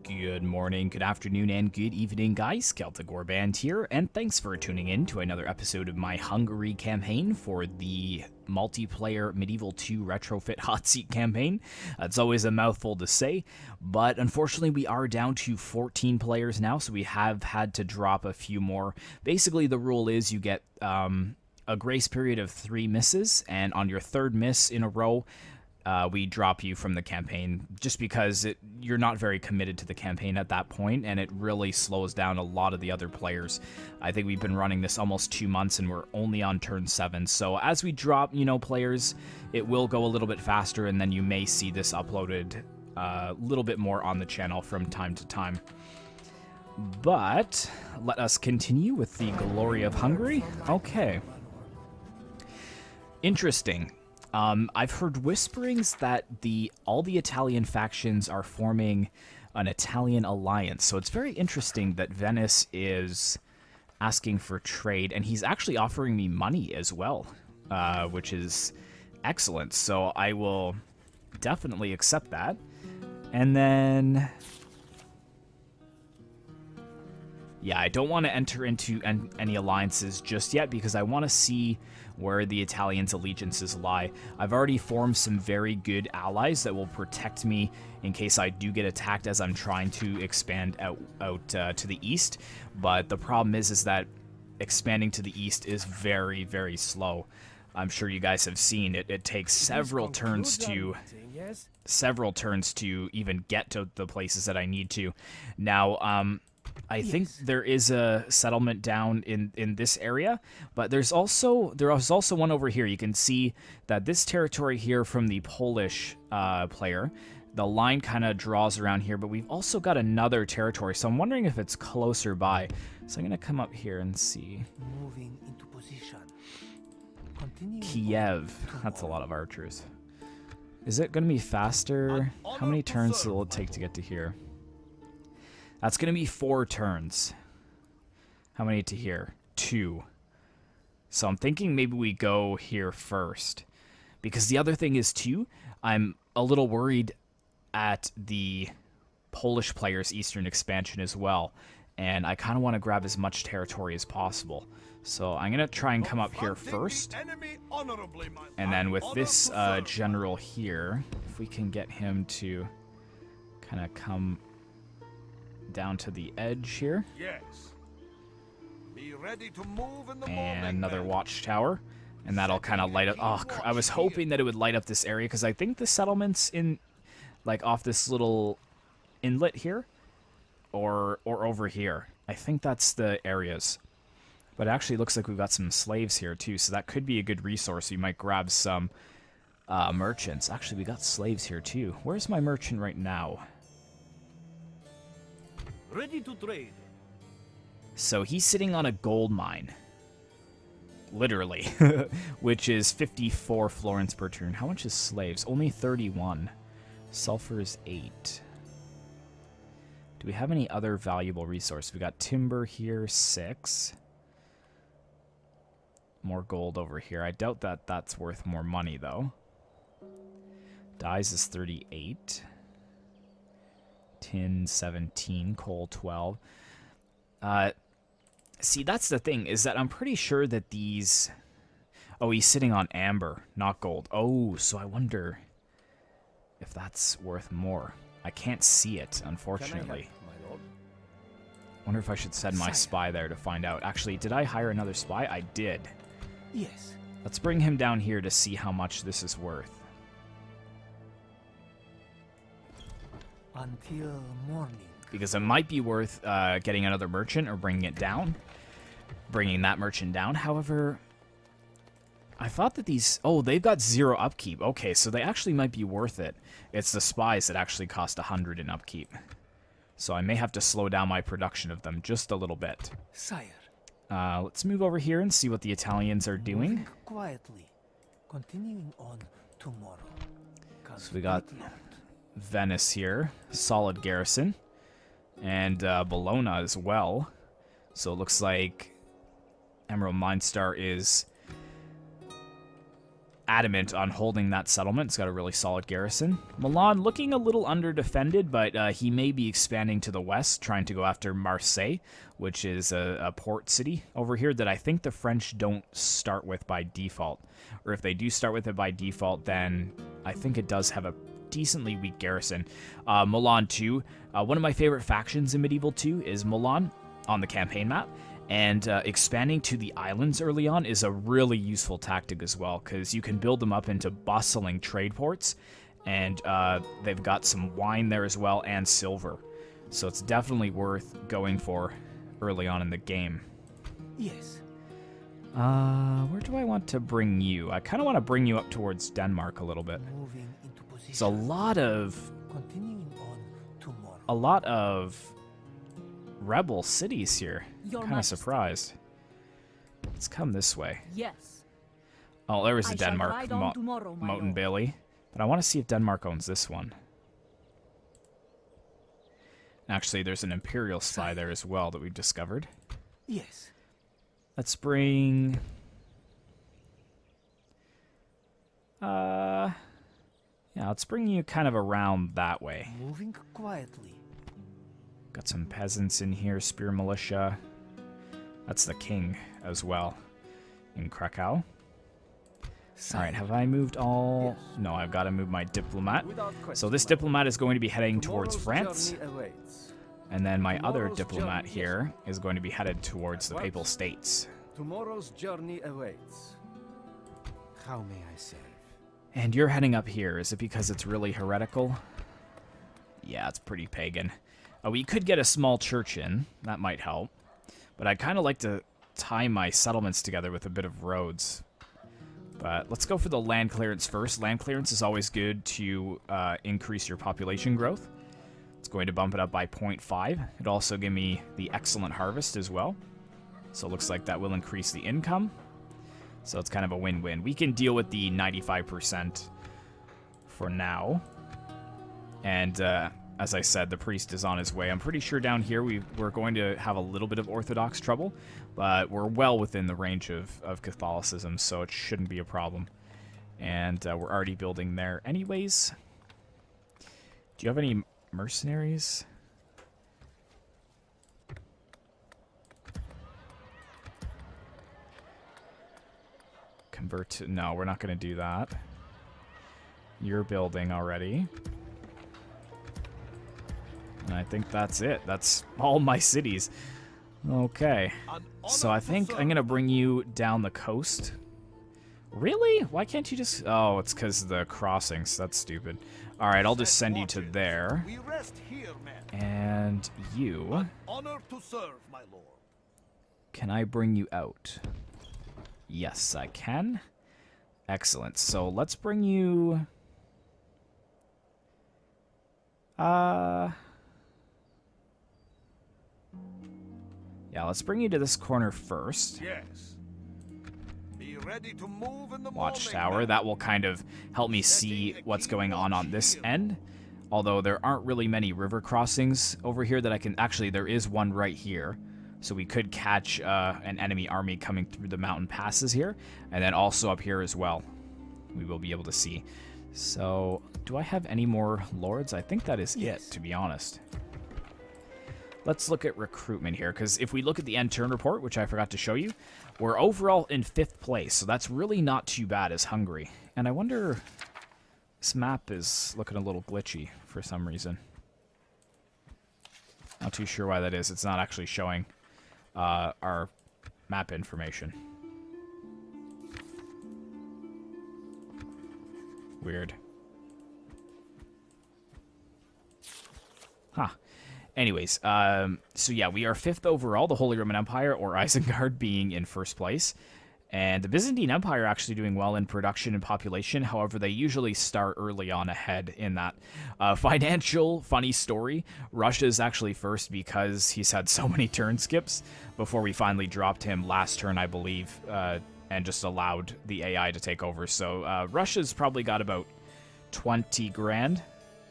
Good morning, good afternoon, and good evening, guys. Celtic Warband here, and thanks for tuning in to another episode of my Hungary campaign for the multiplayer Medieval II Retrofit Hotseat Campaign. It's always a mouthful to say, but unfortunately we are down to 14 players now, so we have had to drop a few more. Basically, the rule is you get a grace period of 3 misses, and on your 3rd miss in a row, we drop you from the campaign just because you're not very committed to the campaign at that point, and it really slows down a lot of the other players. I think we've been running this almost 2 months, and we're only on turn 7. So as we drop, players, it will go a little bit faster, and then you may see this uploaded a little bit more on the channel from time to time. But let us continue with the glory of Hungary. Okay. Interesting. I've heard whisperings that all the Italian factions are forming an Italian alliance, so it's very interesting that Venice is asking for trade, and he's actually offering me money as well, which is excellent, so I will definitely accept that. And then, yeah, I don't want to enter into any alliances just yet because I want to see where the Italians' allegiances lie. I've already formed some very good allies that will protect me in case I do get attacked as I'm trying to expand out to the east. But the problem is that expanding to the east is very, very slow. I'm sure you guys have seen it. It takes several turns to even get to the places that I need to. Now, I think there is a settlement down in this area, but there is also one over here. You can see that this territory here from the Polish player, the line kind of draws around here, but we've also got another territory, so I'm wondering if it's closer by. So I'm going to come up here and see. Moving into position. Kiev. That's a lot of archers. Is it going to be faster? How many turns will it take to get to here? That's going to be 4 turns. How many to here? 2. So I'm thinking maybe we go here first. Because the other thing is, too, I'm a little worried at the Polish player's eastern expansion as well. And I kind of want to grab as much territory as possible. So I'm going to try and come up here first. And then with this general here, if we can get him to kind of come down to the edge here. Yes. Be ready to move in the and another watchtower, and that'll kind of light up. Oh, I was hoping that it would light up this area because I think the settlements in, like, off this little inlet here, or over here. I think that's the areas. But it actually looks like we've got some slaves here too, so that could be a good resource. You might grab some merchants. Actually, we got slaves here too. Where's my merchant right now? Ready to trade. So he's sitting on a gold mine. Literally. Which is 54 florins per turn. How much is slaves? Only 31. Sulfur is 8. Do we have any other valuable resource? We got timber here, 6. More gold over here. I doubt that that's worth more money, though. Dyes is 38. Tin 17, coal 12. See, that's the thing, is that I'm pretty sure that these... Oh, he's sitting on amber, not gold. Oh, so I wonder if that's worth more. I can't see it, unfortunately. Wonder if I should send my spy there to find out. Actually, did I hire another spy? I did. Yes. Let's bring him down here to see how much this is worth. Until morning. Because it might be worth getting another merchant or bringing it down. Bringing that merchant down. However, I thought that these... Oh, they've got 0 upkeep. Okay, so they actually might be worth it. It's the spies that actually cost 100 in upkeep. So I may have to slow down my production of them just a little bit. Sire. Let's move over here and see what the Italians are doing. Moving quietly. Continuing on tomorrow. So we got Venice here, solid garrison, and Bologna as well. So it looks like Emerald Mindstar is adamant on holding that settlement. It's got a really solid garrison. Milan looking a little under-defended, but he may be expanding to the west, trying to go after Marseille, which is a port city over here that I think the French don't start with by default. Or if they do start with it by default, then I think it does have a decently weak garrison. Milan too. One of my favorite factions in Medieval 2 is Milan on the campaign map. And expanding to the islands early on is a really useful tactic as well, because you can build them up into bustling trade ports, and they've got some wine there as well, and silver. So it's definitely worth going for early on in the game. Yes. Where do I want to bring you? I kind of want to bring you up towards Denmark a little bit. Moving into position. It's a lot of... Continuing on tomorrow. A lot of rebel cities here. Your Kind of Majesty. surprised. Let's come this way. Yes. Oh, there was I a shall Denmark, ride on tomorrow, my Moten lord. Bailey. But I want to see if Denmark owns this one. Actually, there's an Imperial spy there as well that we've discovered. Yes. Let's bring... yeah, let's bring you kind of around that way. Moving quietly. Got some peasants in here, spear militia. That's the king as well in Krakow. All right, have I moved all... Yes. No, I've got to move my diplomat. Without question, So this my diplomat is going to be heading towards Tomorrow's France. journey awaits. And then my other Tomorrow's diplomat journey, here is going to be headed towards the What? Papal States. Tomorrow's journey awaits. How may I serve? And you're heading up here. Is it because it's really heretical? Yeah, it's pretty pagan. We could get a small church in. That might help. But I'd kind of like to tie my settlements together with a bit of roads. But let's go for the land clearance first. Land clearance is always good to increase your population growth. It's going to bump it up by 0.5. It'll also give me the excellent harvest as well. So it looks like that will increase the income. So it's kind of a win-win. We can deal with the 95% for now. And as I said, the priest is on his way. I'm pretty sure down here we're going to have a little bit of Orthodox trouble, but we're well within the range of Catholicism, so it shouldn't be a problem. And we're already building there anyways. Do you have any mercenaries? Convert to... No, we're not going to do that. You're building already. And I think that's it. That's all my cities. Okay. So I think I'm going to bring you down the coast. Really? Why can't you just... Oh, it's because of the crossings. That's stupid. Alright, I'll just send you to there. We rest here, men. And you... Honor to serve, my lord. Can I bring you out? Yes, I can. Excellent. So let's bring you... Yeah, let's bring you to this corner first. Yes. Be ready to move in the Watchtower. morning, That will kind of help me see what's going on this end. Although there aren't really many river crossings over here that I can... Actually, there is one right here. So we could catch an enemy army coming through the mountain passes here. And then also up here as well. We will be able to see. So, do I have any more lords? I think that is it, to be honest. Let's look at recruitment here, because if we look at the end turn report, which I forgot to show you, we're overall in 5th place, so that's really not too bad as Hungary. And I wonder... This map is looking a little glitchy for some reason. Not too sure why that is. It's not actually showing our map information. Weird. Huh. Anyways, so yeah, we are 5th overall, the Holy Roman Empire, or Isengard, being in 1st place. And the Byzantine Empire actually doing well in production and population. However, they usually start early on ahead in that. Financial, funny story. Russia is actually first because he's had so many turn skips before we finally dropped him last turn, I believe, and just allowed the AI to take over. So Russia's probably got about 20 grand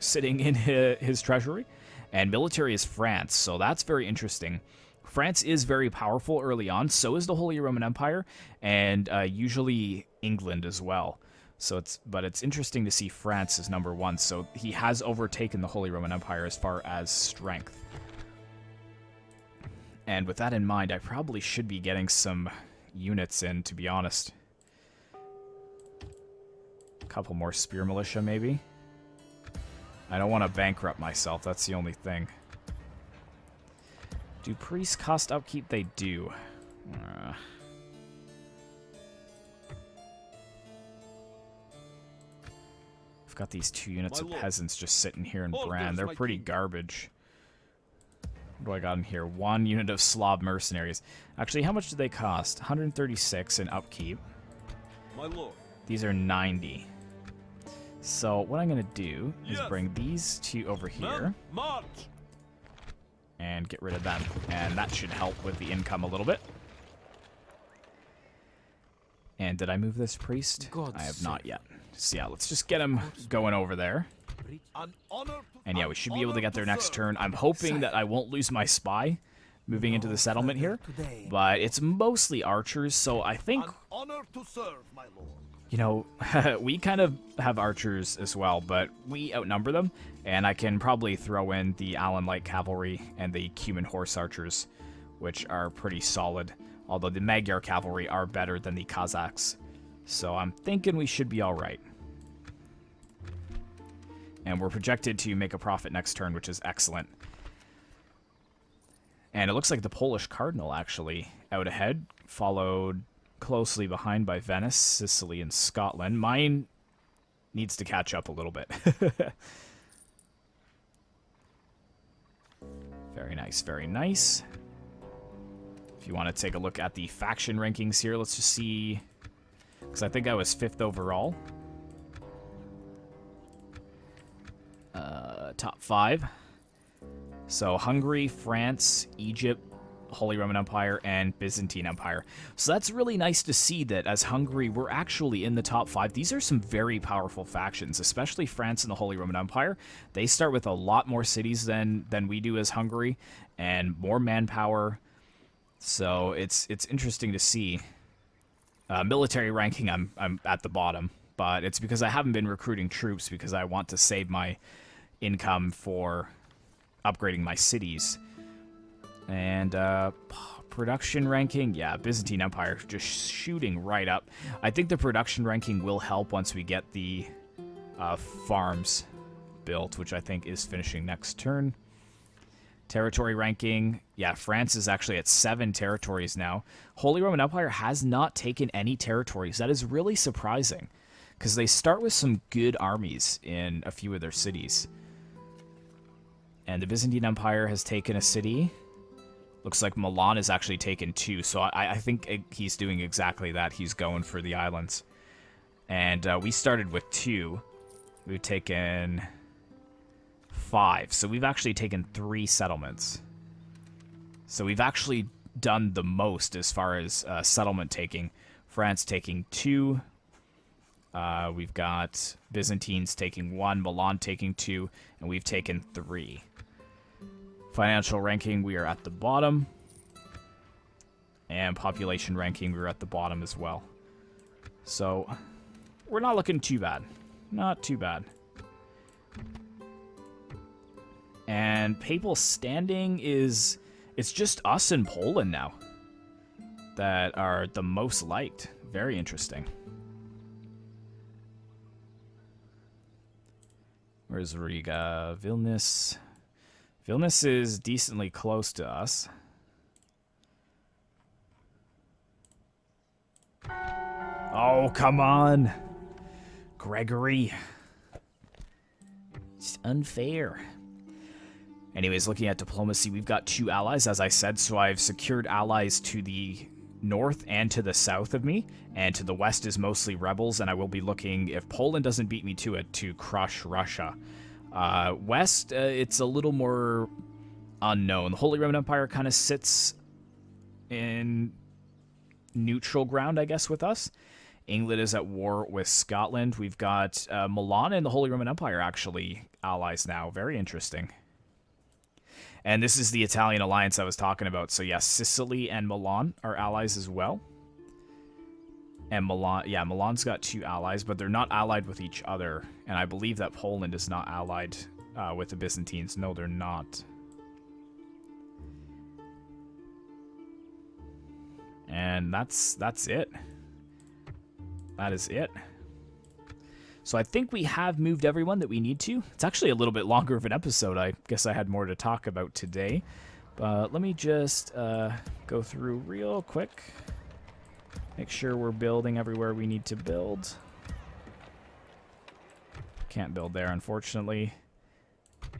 sitting in his treasury. And military is France, so that's very interesting. France is very powerful early on, so is the Holy Roman Empire, and usually England as well. So but it's interesting to see France as number 1. So he has overtaken the Holy Roman Empire as far as strength. And with that in mind, I probably should be getting some units in, to be honest. A couple more spear militia, maybe. I don't want to bankrupt myself, that's the only thing. Do priests cost upkeep? They do. I've got these 2 units of peasants just sitting here in Bran. They're pretty garbage. What do I got in here? 1 unit of Slav mercenaries. Actually, how much do they cost? 136 in upkeep. My lord. These are 90. So what I'm going to do is bring these 2 over here. March. And get rid of them. And that should help with the income a little bit. And did I move this priest? I have not yet. So yeah, let's just get him going over there. And yeah, we should be able to get there next turn. I'm hoping that I won't lose my spy moving into the settlement here. But it's mostly archers, so I think, you know, we kind of have archers as well, but we outnumber them. And I can probably throw in the Alan Light Cavalry and the Cuman Horse Archers, which are pretty solid. Although the Magyar Cavalry are better than the Kazakhs. So I'm thinking we should be alright. And we're projected to make a profit next turn, which is excellent. And it looks like the Polish Cardinal actually out ahead, followed closely behind by Venice, Sicily, and Scotland. Mine needs to catch up a little bit. Very nice, very nice. If you want to take a look at the faction rankings here, let's just see, because I think I was 5th overall. Top 5. So Hungary, France, Egypt, Holy Roman Empire, and Byzantine Empire. So that's really nice to see that as Hungary, we're actually in the top 5. These are some very powerful factions, especially France and the Holy Roman Empire. They start with a lot more cities than we do as Hungary, and more manpower. So it's interesting to see. Military ranking, I'm at the bottom, but it's because I haven't been recruiting troops because I want to save my income for upgrading my cities. And production ranking, yeah, Byzantine Empire just shooting right up. I think the production ranking will help once we get the farms built, which I think is finishing next turn. Territory ranking, yeah, France is actually at 7 territories now. Holy Roman Empire has not taken any territories. That is really surprising, because they start with some good armies in a few of their cities. And the Byzantine Empire has taken a city. Looks like Milan has actually taken 2, so I think he's doing exactly that. He's going for the islands. And we started with 2. We've taken 5, so we've actually taken 3 settlements. So we've actually done the most as far as settlement taking. France taking 2. We've got Byzantines taking 1, Milan taking 2, and we've taken 3. Financial ranking, we are at the bottom. And population ranking, we're at the bottom as well. So, we're not looking too bad. Not too bad. And papal standing is... It's just us in Poland now that are the most liked. Very interesting. Where's Riga? Vilnius. Vilnius is decently close to us. Oh, come on. Gregory. It's unfair. Anyways, looking at diplomacy, we've got 2 allies, as I said, so I've secured allies to the north and to the south of me, and to the west is mostly rebels, and I will be looking, if Poland doesn't beat me to it, to crush Russia. West, it's a little more unknown. The Holy Roman Empire kind of sits in neutral ground, I guess, with us. England is at war with Scotland. We've got Milan and the Holy Roman Empire actually allies now. Very interesting. And this is the Italian alliance I was talking about. So yes, Sicily and Milan are allies as well. And Milan, yeah, Milan's got 2 allies, but they're not allied with each other. And I believe that Poland is not allied with the Byzantines. No, they're not. And that's it. That is it. So I think we have moved everyone that we need to. It's actually a little bit longer of an episode. I guess I had more to talk about today. But let me just go through real quick. Make sure we're building everywhere we need to build. Can't build there, unfortunately.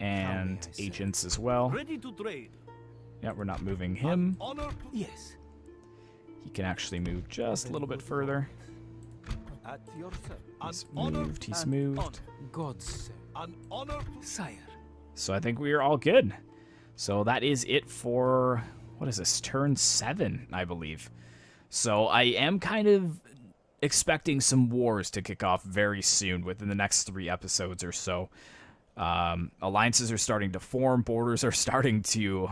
And agents as well. Ready to trade. Yeah, we're not moving him. Honor to Yes. He can actually move just a little bit further. At your service. He's he's moved. Gods, An honor to sire. So I think we are all good. So that is it for, what is this, turn 7, I believe. So I am kind of expecting some wars to kick off very soon within the next 3 episodes or so. Alliances are starting to form, borders are starting to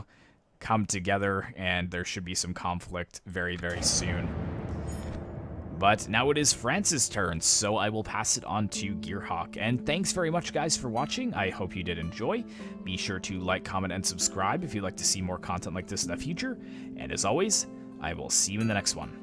come together, and there should be some conflict very, very soon. But now it is France's turn, so I will pass it on to Gearhawk. And thanks very much, guys, for watching. I hope you did enjoy. Be sure to like, comment, and subscribe if you'd like to see more content like this in the future. And as always, I will see you in the next one.